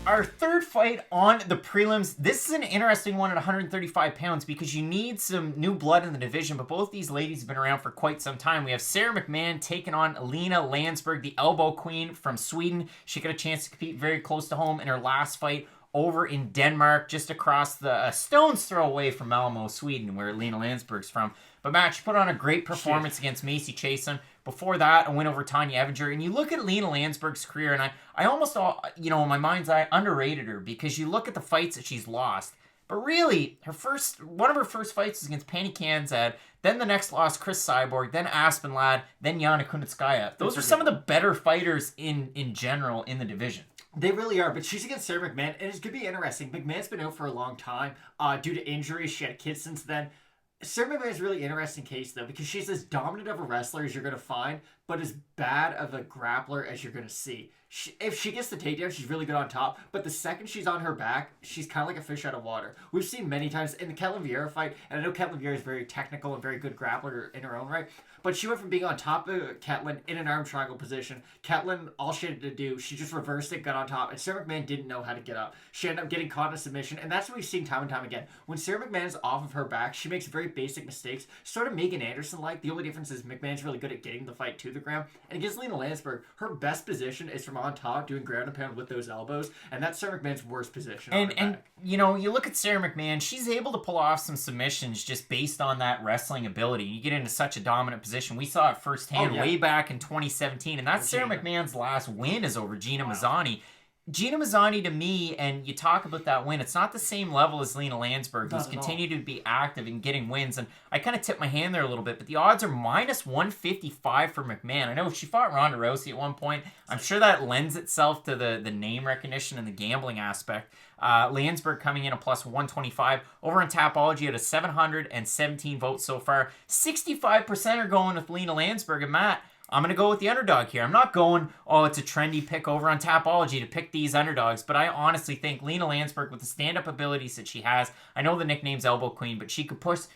Our third fight on the prelims. This is an interesting one at 135 pounds because you need some new blood in the division, but both these ladies have been around for quite some time. We have Sara McMann taking on Lina Lansberg, the elbow queen from Sweden. She got a chance to compete very close to home in her last fight over in Denmark, just across the stone's throw away from Malmo, Sweden, where Lina Lansberg's from. But Matt, she put on a great performance against Macy Chiasson. Before that, a win over Tanya Evinger. And you look at Lina Lansberg's career, and I almost, in my mind's eye, underrated her because you look at the fights that she's lost. But really, one of her first fights was against Penny Kanzad. Then the next loss, Chris Cyborg. Then Aspen Ladd. Then Yana Kunitskaya. Those are some of the better fighters in general in the division. They really are, but she's against Sara McMann, and it's going to be interesting. McMahon's been out for a long time due to injuries. She had a kid since then. Sara McMann is a really interesting case, though, because she's as dominant of a wrestler as you're going to find, but as bad of a grappler as you're going to see. If she gets the takedown, she's really good on top, but the second she's on her back, she's kind of like a fish out of water. We've seen many times in the Ketlin Vieira fight, and I know Ketlin Vieira is very technical and very good grappler in her own right, but she went from being on top of Ketlin in an arm triangle position. Ketlin, all she had to do, she just reversed it, got on top, and Sara McMann didn't know how to get up. She ended up getting caught in a submission, and that's what we've seen time and time again. When Sara McMann is off of her back, she makes very basic mistakes, sort of Megan Anderson-like. The only difference is McMahon's really good at getting the fight to the ground. And against Lina Lansberg, her best position is from on top, doing ground and pound with those elbows, and that's Sara McMahon's worst position. And you look at Sara McMann, she's able to pull off some submissions just based on that wrestling ability. You get into such a dominant position. We saw it firsthand way back in 2017, and that's Sara McMahon's last win is over Gina Mazzani. Gina Mazzani, to me, and you talk about that win, it's not the same level as Lina Lansberg, who's continued to be active and getting wins. And I kind of tipped my hand there a little bit, but the odds are minus 155 for McMahon. I know she fought Ronda Rousey at one point. I'm sure that lends itself to the name recognition and the gambling aspect. Lansberg coming in a plus 125. Over on Tapology at a 717 votes so far. 65% are going with Lina Lansberg. And Matt, I'm going to go with the underdog here. I'm not going, it's a trendy pick over on Tapology to pick these underdogs, but I honestly think Lina Lansberg, with the stand-up abilities that she has, I know the nickname's Elbow Queen, but she could push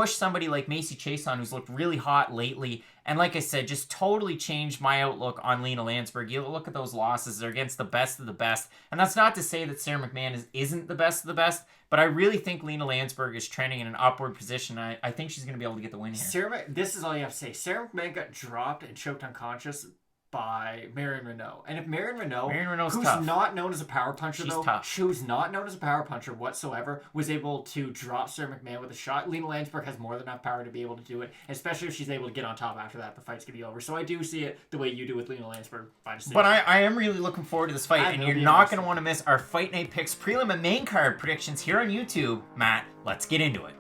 somebody like Macy Chiasson, who's looked really hot lately, and like I said, just totally changed my outlook on Lina Lansberg. You look at those losses, they're against the best of the best, and that's not to say that Sara McMann isn't the best of the best, but I really think Lina Lansberg is trending in an upward position. I think she's going to be able to get the win here. This is all you have to say. Sara McMann got dropped and choked unconscious by Marion Renault. And if Marion Renault, who's tough. Not known as a power puncher, who's not known as a power puncher whatsoever, was able to drop Sara McMann with a shot, Lina Lansberg has more than enough power to be able to do it, especially if she's able to get on top after that. The fight's going to be over. So I do see it the way you do with Lina Lansberg by decision. But I am really looking forward to this fight, and you're not going to want to miss our Fight Night Picks prelim and main card predictions here on YouTube. Matt, let's get into it.